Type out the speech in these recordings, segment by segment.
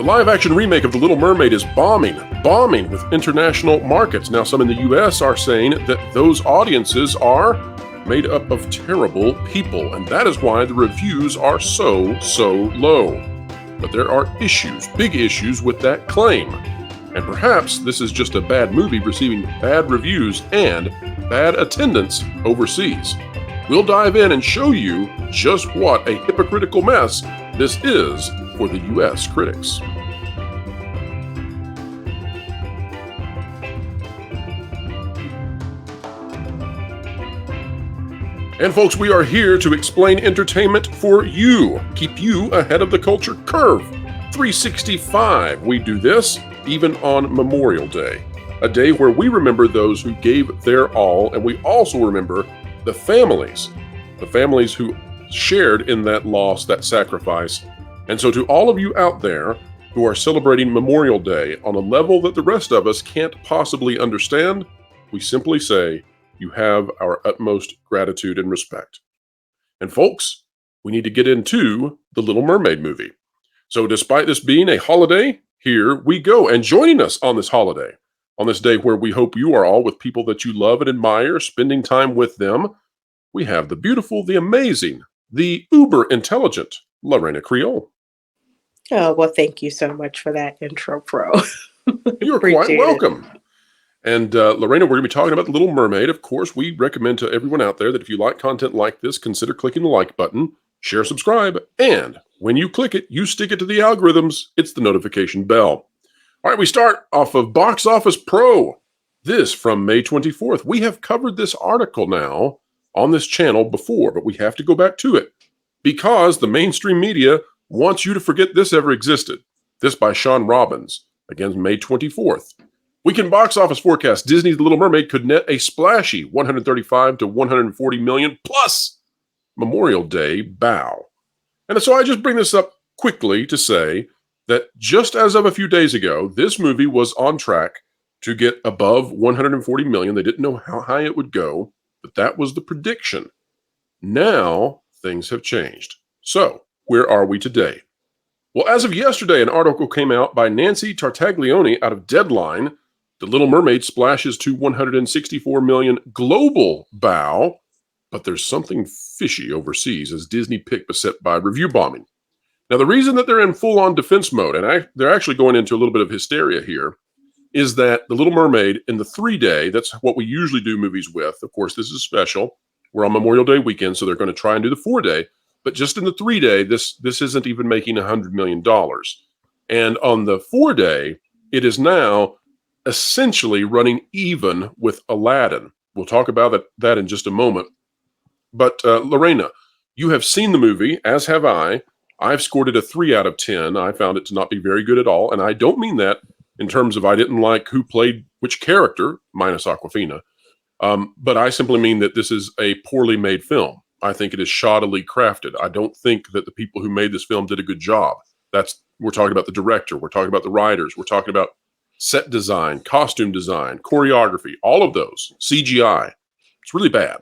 The live-action remake of The Little Mermaid is bombing with international markets. Now, some in the U.S. are saying that those audiences are made up of terrible people, and that is why the reviews are so low. But there are issues, big issues with that claim. And perhaps this is just a bad movie receiving bad reviews and bad attendance overseas. We'll dive in and show you just what a hypocritical mess this is for the U.S. critics. And folks, we are here to explain entertainment for you, keep you ahead of the culture curve. 365, we do this even on Memorial Day, a day where we remember those who gave their all, and we also remember the families who shared in that loss, that sacrifice. And so to all of you out there who are celebrating Memorial Day on a level that the rest of us can't possibly understand, we simply say, you have our utmost gratitude and respect. And folks, we need to get into the Little Mermaid movie. So despite this being a holiday, here we go. And joining us on this holiday, on this day where we hope you are all with people that you love and admire, spending time with them, we have the beautiful, the amazing, the uber intelligent Lorena Creole. Oh, well, thank you so much for that intro, Pro. You're quite welcome. And Lorena, we're going to be talking about The Little Mermaid. Of course, we recommend to everyone out there that if you like content like this, consider clicking the like button, share, subscribe, and when you click it, you stick it to the algorithms. It's the notification bell. All right, we start off of Box Office Pro. This from May 24th. We have covered this article now on this channel before, but we have to go back to it because the mainstream media wants you to forget this ever existed. This by Sean Robbins, again, May 24th. Weekend box office forecast. Disney's The Little Mermaid could net a splashy 135 to 140 million plus Memorial Day bow. And so I just bring this up quickly to say that just as of a few days ago, this movie was on track to get above 140 million. They didn't know how high it would go, but that was the prediction. Now things have changed. So where are we today? Well, as of yesterday, an article came out by Nancy Tartaglione out of Deadline. The Little Mermaid splashes to 164 million global bow, but there's something fishy overseas as Disney pick beset by review bombing. Now, the reason that they're in full-on defense mode, and they're actually going into a little bit of hysteria here, is that The Little Mermaid in the 3-day, that's what we usually do movies with. Of course, this is special. We're on Memorial Day weekend, so they're going to try and do the 4-day. But just in the 3-day, this isn't even making $100 million. And on the 4-day, it is now essentially running even with Aladdin. We'll talk about that in just a moment. But Lorena, you have seen the movie, as have I. I've scored it a 3 out of 10. I found it to not be very good at all. And I don't mean that in terms of I didn't like who played which character, minus Awkwafina. But I simply mean that this is a poorly made film. I think it is shoddily crafted. I don't think that the people who made this film did a good job. We're talking about the director. We're talking about the writers. We're talking about set design, costume design, choreography, all of those, CGI. It's really bad.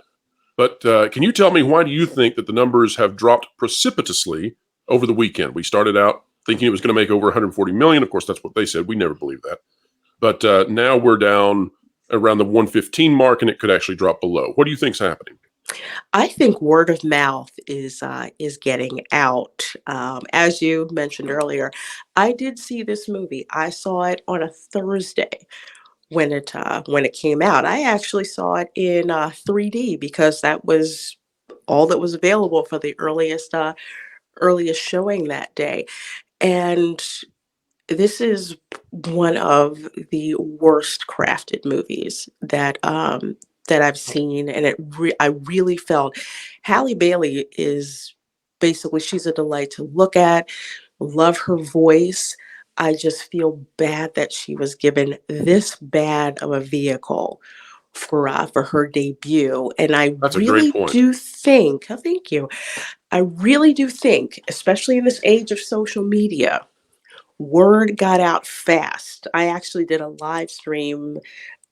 But can you tell me, why do you think that the numbers have dropped precipitously over the weekend? We started out thinking it was going to make over 140 million. Of course, that's what they said. We never believed that. But now we're down around the 115 mark, and it could actually drop below. What do you think's happening? I think word of mouth is getting out. As you mentioned earlier, I did see this movie. I saw it on a Thursday when it came out. I actually saw it in 3D because that was all that was available for the earliest showing that day. And this is one of the worst crafted movies that I've seen, and I really felt Halle Bailey is basically, she's a delight to look at. Love her voice. I just feel bad that she was given this bad of a vehicle for her debut, and That's a great point. do think. Oh, thank you. I really do think, especially in this age of social media, word got out fast. I actually did a live stream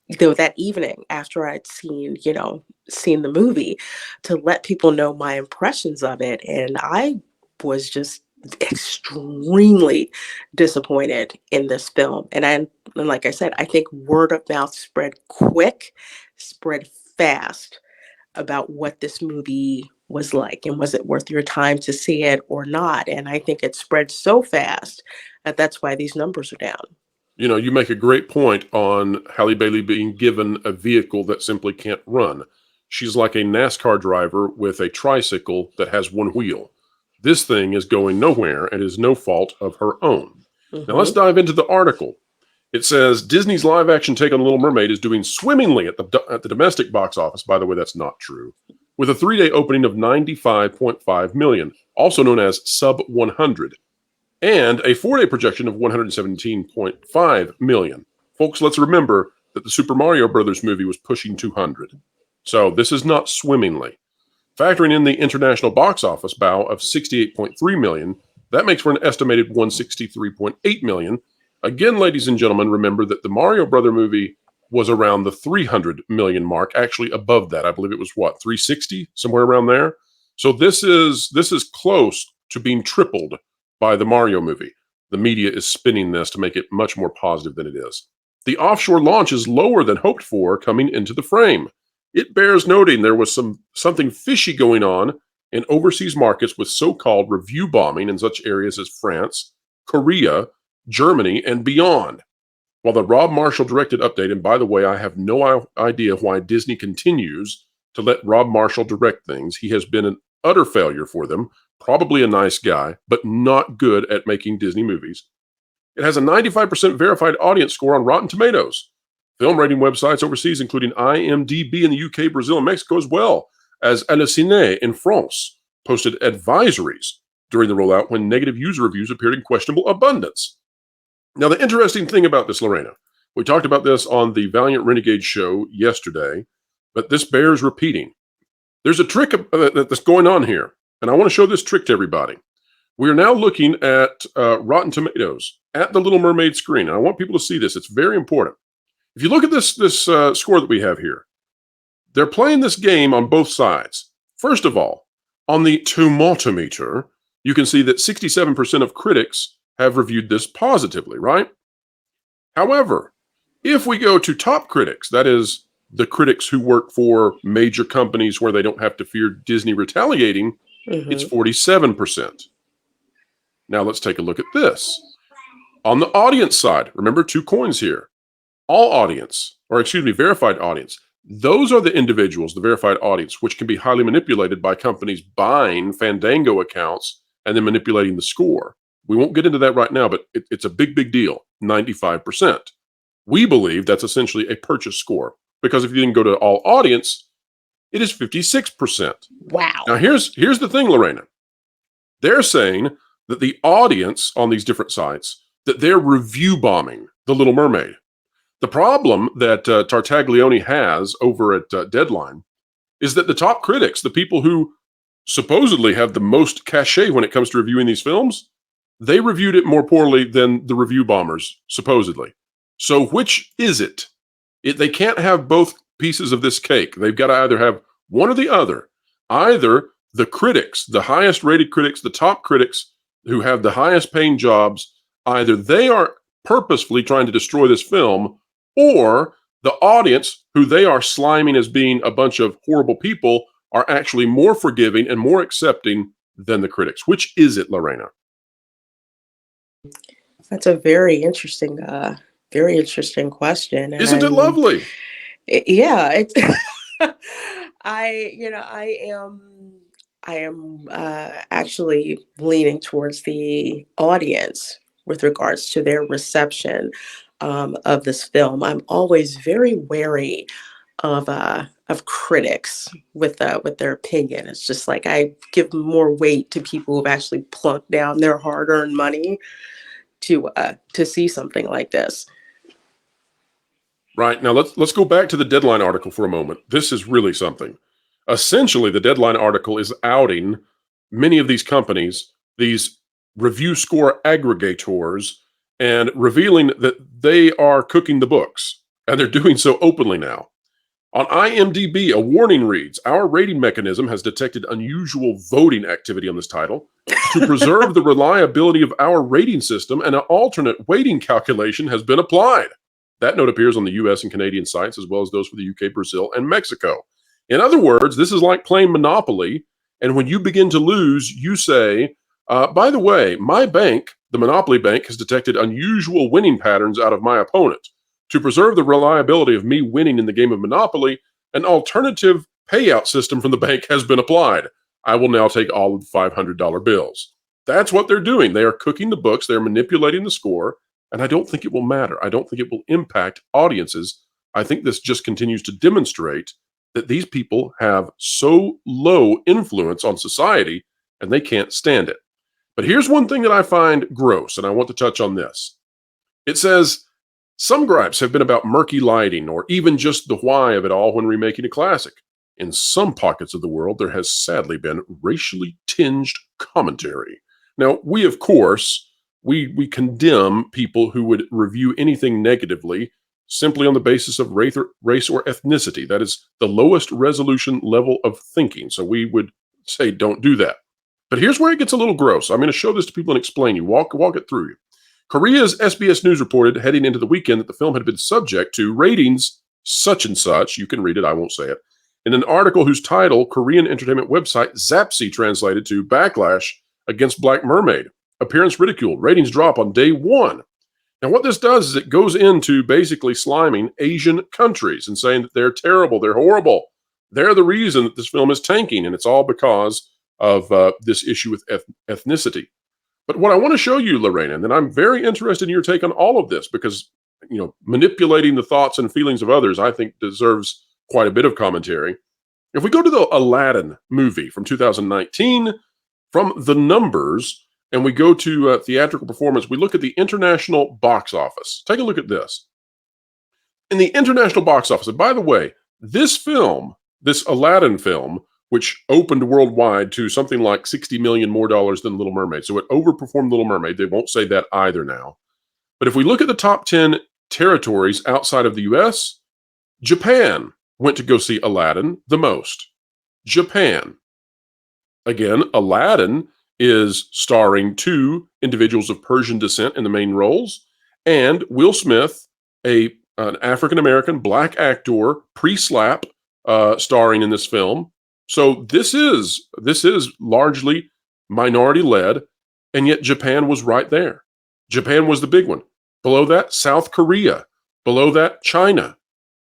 that evening after I'd seen the movie to let people know my impressions of it. And I was just extremely disappointed in this film. And like I said, I think word of mouth spread quick, spread fast about what this movie was like and was it worth your time to see it or not. And I think it spread so fast that that's why these numbers are down. You know, you make a great point on Halle Bailey being given a vehicle that simply can't run. She's like a NASCAR driver with a tricycle that has one wheel. This thing is going nowhere and is no fault of her own. Now let's Hmm. dive into the article. It says Disney's live action take on Little Mermaid is doing swimmingly at the domestic box office. By the way, that's not true. With a 3-day opening of 95.5 million, also known as sub 100, and a 4-day projection of 117.5 million. Folks, let's remember that the Super Mario Brothers movie was pushing 200. So this is not swimmingly. Factoring in the international box office bow of 68.3 million, that makes for an estimated 163.8 million. Again, ladies and gentlemen, remember that the Mario Brother movie was around the 300 million mark, actually above that. I believe it was what, 360, somewhere around there. So this is close to being tripled by the Mario movie. The media is spinning this to make it much more positive than it is. The offshore launch is lower than hoped for coming into the frame. It bears noting there was something fishy going on in overseas markets with so-called review bombing in such areas as France, Korea, Germany, and beyond. While the Rob Marshall directed update, and by the way, I have no idea why Disney continues to let Rob Marshall direct things. He has been an utter failure for them, probably a nice guy, but not good at making Disney movies. It has a 95% verified audience score on Rotten Tomatoes. Film rating websites overseas, including IMDb in the UK, Brazil, and Mexico, as well as Allociné in France, posted advisories during the rollout when negative user reviews appeared in questionable abundance. Now, the interesting thing about this, Lorena, we talked about this on the Valiant Renegade show yesterday, but this bears repeating. There's a trick that's going on here, and I want to show this trick to everybody. We are now looking at Rotten Tomatoes at the Little Mermaid screen, and I want people to see this. It's very important. If you look at this score that we have here, they're playing this game on both sides. First of all, on the tomatometer, you can see that 67% of critics have reviewed this positively, right? However, if we go to top critics, that is the critics who work for major companies where they don't have to fear Disney retaliating, it's Hmm. 47%. Now let's take a look at this. On the audience side, remember, two coins here. All audience, or excuse me, verified audience, those are the individuals, the verified audience, which can be highly manipulated by companies buying Fandango accounts and then manipulating the score. We won't get into that right now, but it's a big, big deal, 95%. We believe that's essentially a purchase score, because if you then go to all audience, it is 56%. Wow. Now, here's the thing, Lorena. They're saying that the audience on these different sites, that they're review bombing The Little Mermaid. The problem that Tartaglione has over at Deadline is that the top critics, the people who supposedly have the most cachet when it comes to reviewing these films, they reviewed it more poorly than the review bombers, supposedly. So which is it? They can't have both pieces of this cake. They've got to either have one or the other. Either the critics, the highest rated critics, the top critics who have the highest paying jobs, either they are purposefully trying to destroy this film, or the audience, who they are sliming as being a bunch of horrible people, are actually more forgiving and more accepting than the critics. Which is it, Lorena? That's a very interesting question. And Isn't it lovely? Yeah, it's I am actually leaning towards the audience with regards to their reception of this film. I'm always very wary of critics with their opinion. It's just like I give more weight to people who've actually plunked down their hard-earned money to see something like this. Right. Now let's go back to the Deadline article for a moment. This is really something. Essentially, the Deadline article is outing many of these companies, these review score aggregators, and revealing that they are cooking the books, and they're doing so openly now. On IMDb, a warning reads, "Our rating mechanism has detected unusual voting activity on this title. To preserve the reliability of our rating system, an alternate weighting calculation has been applied." That note appears on the US and Canadian sites, as well as those for the UK, Brazil, and Mexico. In other words, this is like playing Monopoly, and when you begin to lose, you say, by the way, my bank, the Monopoly Bank, has detected unusual winning patterns out of my opponent. To preserve the reliability of me winning in the game of Monopoly, an alternative payout system from the bank has been applied. I will now take all of the $500 bills. That's what they're doing. They are cooking the books. They're manipulating the score. And I don't think it will matter. I don't think it will impact audiences. I think this just continues to demonstrate that these people have so low influence on society and they can't stand it. But here's one thing that I find gross, and I want to touch on this. It says, some gripes have been about murky lighting or even just the why of it all when remaking a classic. In some pockets of the world, there has sadly been racially tinged commentary. Now, we, of course, we condemn people who would review anything negatively simply on the basis of race or ethnicity. That is the lowest resolution level of thinking. So we would say, don't do that. But here's where it gets a little gross. I'm going to show this to people and explain you, walk it through you. Korea's SBS News reported heading into the weekend that the film had been subject to ratings such and such. You can read it, I won't say it. In an article whose title Korean entertainment website Zapsy translated to "Backlash Against Black Mermaid. Appearance ridiculed. Ratings drop on day one." Now, what this does is it goes into basically sliming Asian countries and saying that they're terrible, they're horrible. They're the reason that this film is tanking, and it's all because of this issue with ethnicity. But what I want to show you, Lorena, and then I'm very interested in your take on all of this because, manipulating the thoughts and feelings of others, I think deserves quite a bit of commentary. If we go to the Aladdin movie from 2019, from the numbers, and we go to theatrical performance, we look at the international box office. Take a look at this. In the international box office, and by the way, this film, this Aladdin film, which opened worldwide to something like $60 million more than Little Mermaid. So it overperformed Little Mermaid. They won't say that either now. But if we look at the top 10 territories outside of the US, Japan went to go see Aladdin the most. Japan. Again, Aladdin is starring two individuals of Persian descent in the main roles, and Will Smith, an African-American black actor, pre-slap, starring in this film. So this is largely minority-led, and yet Japan was right there. Japan was the big one. Below that, South Korea. Below that, China.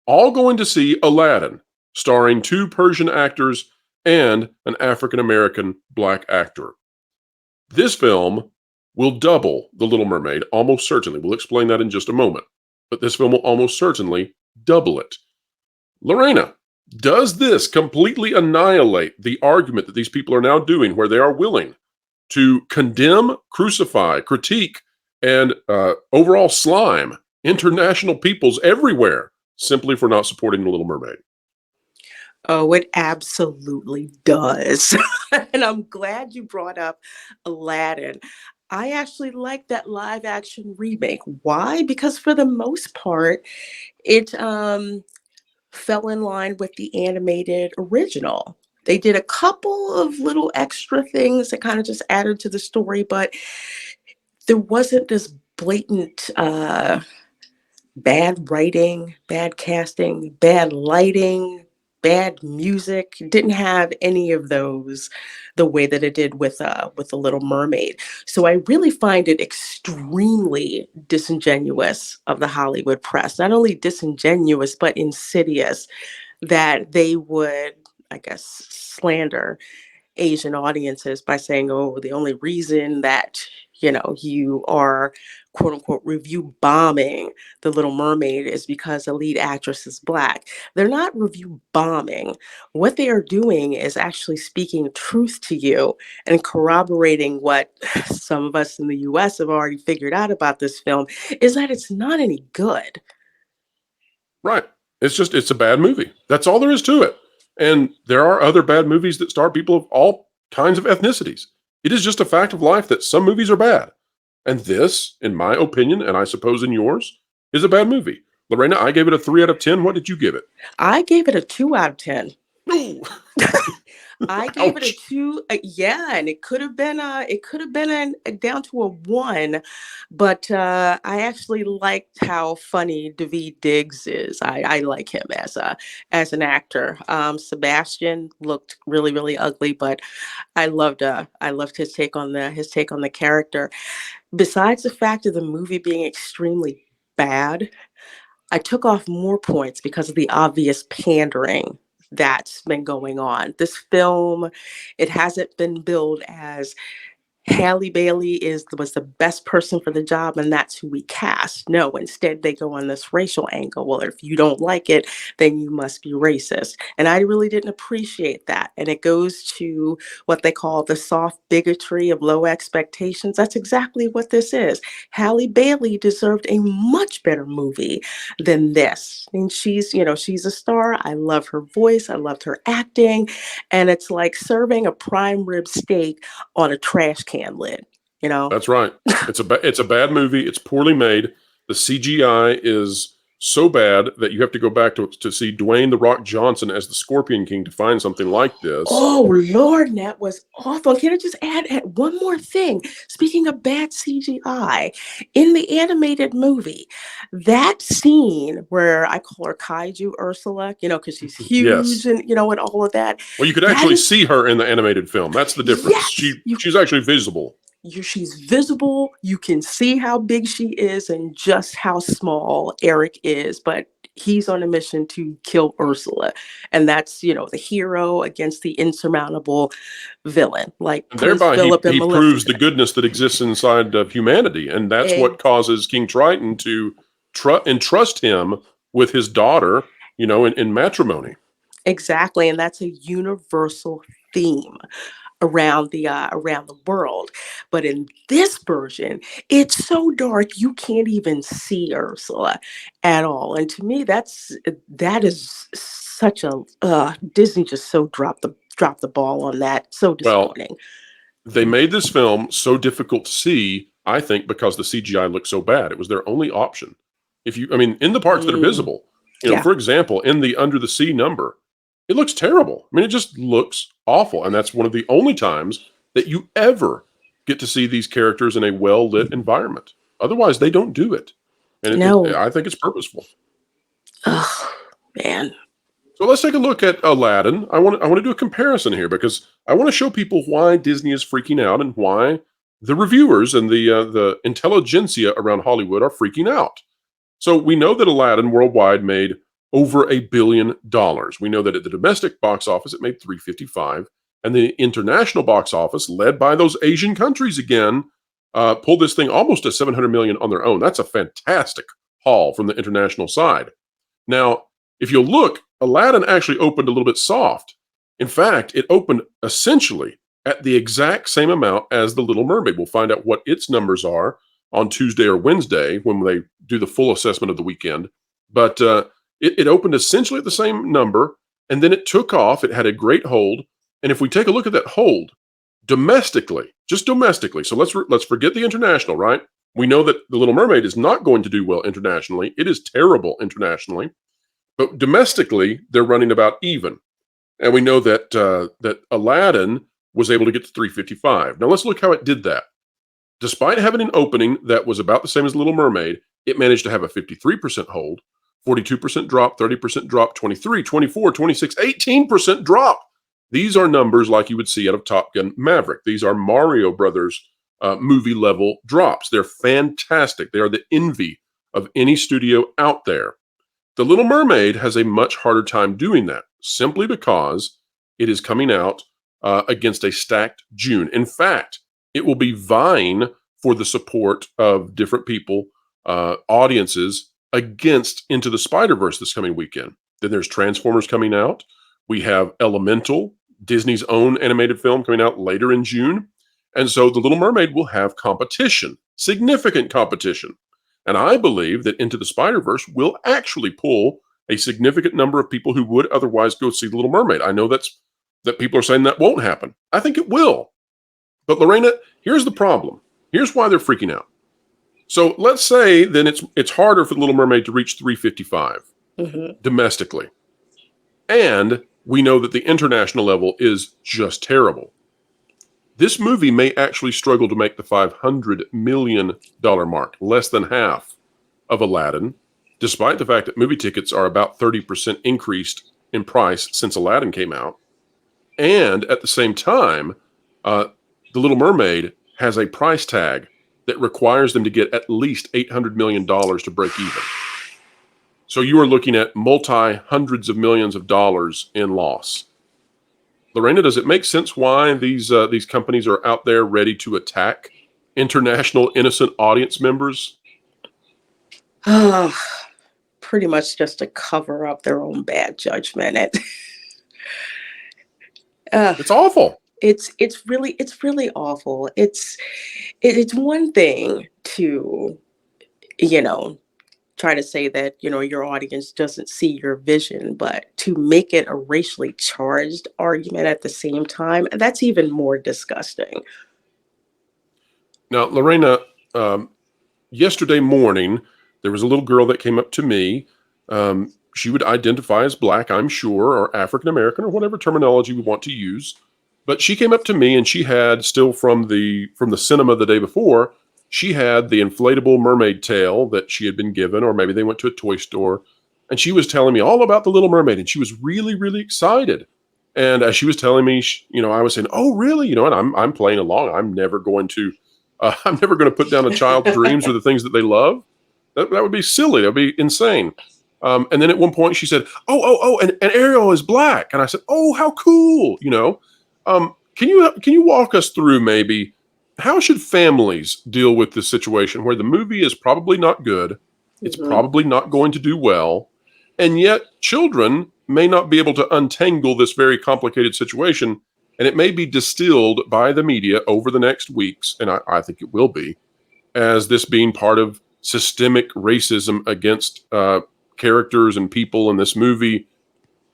All going to see Aladdin, starring two Persian actors and an African-American black actor. This film will double The Little Mermaid, almost certainly. We'll explain that in just a moment. But this film will almost certainly double it. Lorena, does this completely annihilate the argument that these people are now doing where they are willing to condemn, crucify, critique, and overall slime international peoples everywhere simply for not supporting The Little Mermaid? Oh, it absolutely does. And I'm glad you brought up Aladdin. I actually like that live action remake. Why? Because for the most part, it fell in line with the animated original. They did a couple of little extra things that kind of just added to the story, but there wasn't this blatant bad writing, bad casting, bad lighting, bad music. It didn't have any of those the way that it did with The Little Mermaid. So I really find it extremely disingenuous of the Hollywood press. Not only disingenuous, but insidious that they would, I guess, slander Asian audiences by saying, oh, the only reason that, you are quote unquote review bombing The Little Mermaid is because the lead actress is black. They're not review bombing. What they are doing is actually speaking truth to you and corroborating what some of us in the US have already figured out about this film is that it's not any good. Right. It's a bad movie. That's all there is to it. And there are other bad movies that star people of all kinds of ethnicities. It is just a fact of life that some movies are bad. And this, in my opinion, and I suppose in yours, is a bad movie. Lorena, I gave it a 3 out of 10. What did you give it? I gave it a 2 out of 10. No. I gave it a Ouch. 2. Yeah, and it could have been down to a 1, but I actually liked how funny Daveed Diggs is. I like him as an actor. Sebastian looked really really ugly, but I loved his take on the character. Besides the fact of the movie being extremely bad, I took off more points because of the obvious pandering that's been going on. This film, it hasn't been billed as Halle Bailey was the best person for the job, and that's who we cast. No, instead they go on this racial angle. Well, if you don't like it, then you must be racist. And I really didn't appreciate that. And it goes to what they call the soft bigotry of low expectations. That's exactly what this is. Halle Bailey deserved a much better movie than this. And she's a star. I love her voice. I loved her acting. And it's like serving a prime rib steak on a trash can lid, you know? That's right. It's a bad movie. It's poorly made. The CGI is so bad that you have to go back to see Dwayne The Rock Johnson as the Scorpion King to find something like this. Oh, Lord, that was awful. Can I just add one more thing? Speaking of bad CGI, in the animated movie, that scene where I call her Kaiju Ursula, because she's Yes. huge and, and all of that. Well, you could actually see her in the animated film. That's the difference. Yes, She's actually visible. she's visible. You can see how big she is and just how small Eric is, but he's on a mission to kill Ursula. And that's, the hero against the insurmountable villain, like And Prince thereby Philip and he proves the Maleficent. goodness that exists inside of humanity. And that's what causes King Triton to entrust him with his daughter, in matrimony. Exactly. And that's a universal theme around the world. But in this version, it's so dark you can't even see Ursula at all. And to me, that is such a Disney just so dropped the ball on that. So Well, disappointing. they made this film so difficult to see, I think, because the CGI looked so bad. It was their only option. In the parts that are visible, Yeah. for example, in the Under the Sea number, it looks terrible. It just looks awful. And that's one of the only times that you ever get to see these characters in a well-lit environment. Otherwise, they don't do it. And No. I think it's purposeful. Oh, man. So let's take a look at Aladdin. I want to do a comparison here because I want to show people why Disney is freaking out and why the reviewers and the intelligentsia around Hollywood are freaking out. So we know that Aladdin worldwide made over $1 billion. We know that at the domestic box office it made 355, and the international box office, led by those Asian countries again, pulled this thing almost to 700 million on their own. That's a fantastic haul from the international side. Now, if you look, Aladdin actually opened a little bit soft. In fact, it opened essentially at the exact same amount as The Little Mermaid. We'll find out what its numbers are on Tuesday or Wednesday when they do the full assessment of the weekend. But it opened essentially at the same number, and then it took off. It had a great hold. And if we take a look at that hold, domestically, just domestically, so let's forget the international, right? We know that The Little Mermaid is not going to do well internationally. It is terrible internationally. But domestically, they're running about even. And we know that that Aladdin was able to get to 355. Now let's look how it did that. Despite having an opening that was about the same as Little Mermaid, it managed to have a 53% hold, 42% drop, 30% drop, 23, 24, 26, 18% drop. These are numbers like you would see out of Top Gun Maverick. These are Mario Brothers movie level drops. They're fantastic. They are the envy of any studio out there. The Little Mermaid has a much harder time doing that, simply because it is coming out against a stacked June. In fact, it will be vying for the support of different people, audiences, against Into the Spiderverse this coming weekend. Then there's Transformers coming out. We have Elemental, Disney's own animated film, coming out later in June. And so The Little Mermaid will have competition, significant competition. And I believe that Into the Spider-Verse will actually pull a significant number of people who would otherwise go see The Little Mermaid. I know that people are saying that won't happen. I think it will. But Lorena, here's the problem. Here's why they're freaking out. So let's say then it's harder for the Little Mermaid to reach 355 domestically. And we know that the international level is just terrible. This movie may actually struggle to make the $500 million mark, less than half of Aladdin, despite the fact that movie tickets are about 30% increased in price since Aladdin came out. And at the same time, The Little Mermaid has a price tag that requires them to get at least $800 million to break even. So you are looking at multi-hundreds of millions of dollars in loss. Lorena, does it make sense why these companies are out there ready to attack international innocent audience members? Pretty much just to cover up their own bad judgment. It's awful. It's really awful. It's one thing to, you know, try to say that, your audience doesn't see your vision, but to make it a racially charged argument at the same time, that's even more disgusting. Now, Lorena, yesterday morning, there was a little girl that came up to me. She would identify as Black, I'm sure, or African American, or whatever terminology we want to use. But she came up to me, and she had, still from the cinema the day before, she had the inflatable mermaid tail that she had been given, or maybe they went to a toy store, and she was telling me all about the Little Mermaid, and she was really, really excited. And as she was telling me, I was saying, "Oh, really?" And I'm playing along. I'm never going to put down a child's dreams or the things that they love. That would be silly. That would be insane. And then at one point she said, "Oh, and Ariel is Black." And I said, "Oh, how cool!" Can you walk us through maybe how should families deal with this situation where the movie is probably not good, it's probably not going to do well, and yet children may not be able to untangle this very complicated situation, and it may be distilled by the media over the next weeks, and I think it will be, as this being part of systemic racism against characters and people in this movie.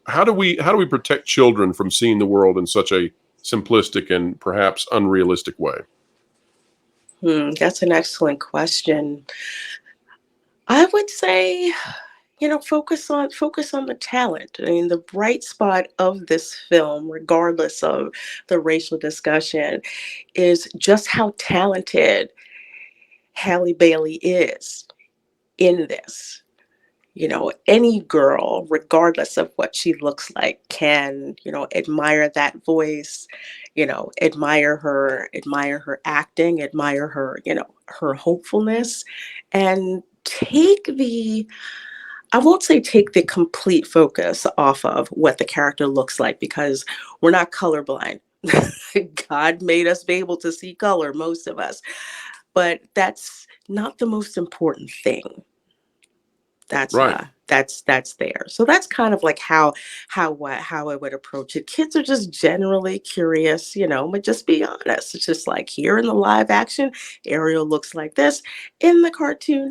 How do we protect children from seeing the world in such a simplistic and perhaps unrealistic way? That's an excellent question. I would say, focus on the talent. I mean, the bright spot of this film, regardless of the racial discussion, is just how talented Halle Bailey is in this. Any girl, regardless of what she looks like, can, admire that voice, admire her acting, admire her, her hopefulness, and I won't say take the complete focus off of what the character looks like, because we're not colorblind. God made us be able to see color, most of us, but that's not the most important thing. That's Right. that's there. So that's kind of like how I would approach it. Kids are just generally curious, but just be honest. It's just like, here in the live action, Ariel looks like this. In the cartoon,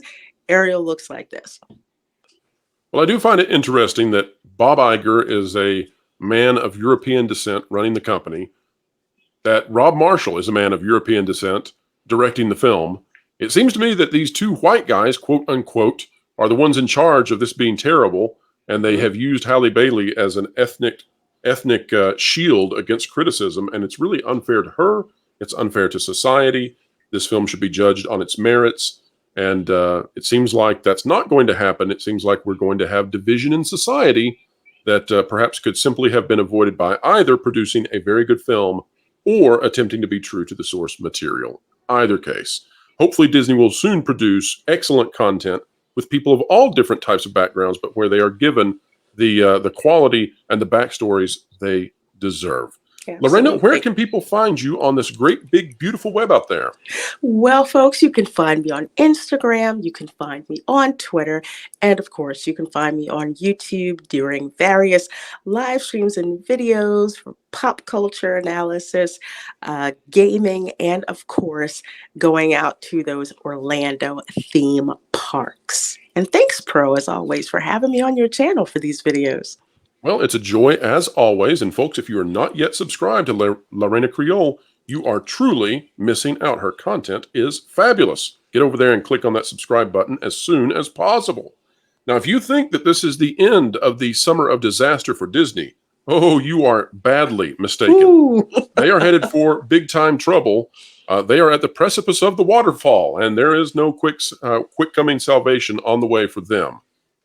Ariel looks like this. Well, I do find it interesting that Bob Iger is a man of European descent running the company, that Rob Marshall is a man of European descent directing the film. It seems to me that these two white guys, quote unquote, are the ones in charge of this being terrible, and they have used Halle Bailey as an ethnic shield against criticism, and it's really unfair to her. It's unfair to society. This film should be judged on its merits, and it seems like that's not going to happen. It seems like we're going to have division in society that perhaps could simply have been avoided by either producing a very good film or attempting to be true to the source material. Either case, hopefully Disney will soon produce excellent content with people of all different types of backgrounds, but where they are given the quality and the backstories they deserve. Absolutely. Lorena, where can people find you on this great, big, beautiful web out there? Well, folks, you can find me on Instagram, you can find me on Twitter, and of course, you can find me on YouTube during various live streams and videos for pop culture analysis, gaming, and of course, going out to those Orlando theme parks. And thanks, Pro, as always, for having me on your channel for these videos. Well, it's a joy as always. And folks, if you are not yet subscribed to Lorena Creole, you are truly missing out. Her content is fabulous. get over there and click on that subscribe button as soon as possible. Now, if you think that this is the end of the summer of disaster for Disney, oh, you are badly mistaken. They are headed for big-time trouble. They are at the precipice of the waterfall, and there is no quick coming salvation on the way for them.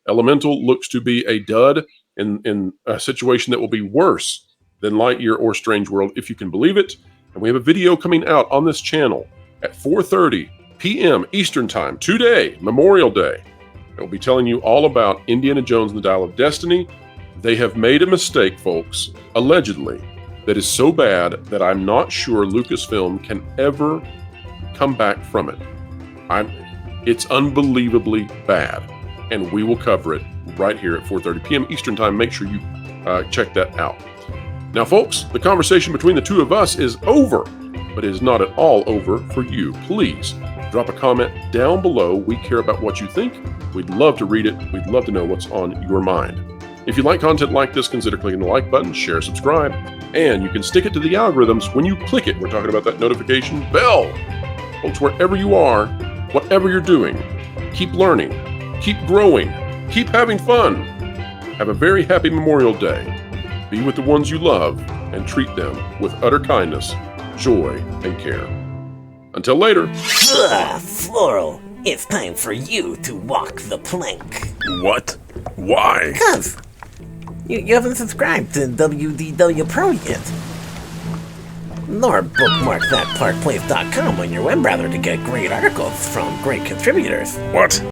Elemental looks to be a dud in a situation that will be worse than Lightyear or Strange World, if you can believe it. And we have a video coming out on this channel at 4:30 p.m. Eastern Time today, Memorial Day. It will be telling you all about Indiana Jones and the Dial of Destiny. They have made a mistake, folks, allegedly, that is so bad that I'm not sure Lucasfilm can ever come back from it. It's unbelievably bad, and we will cover it right here at 4:30 p.m. Eastern Time. Make sure you check that out. Now, folks, the conversation between the two of us is over, but it is not at all over for you. Please drop a comment down below. We care about what you think. We'd love to read it. We'd love to know what's on your mind. If you like content like this, consider clicking the like button, share, subscribe, and you can stick it to the algorithms when you click it. We're talking about that notification bell. Folks, wherever you are, whatever you're doing, keep learning, keep growing, keep having fun. Have a very happy Memorial Day. Be with the ones you love and treat them with utter kindness, joy, and care. Until later. Floral, it's time for you to walk the plank. What? Why? Because you haven't subscribed to WDW Pro yet. Nor bookmark thatparkplace.com on your web browser to get great articles from great contributors. What?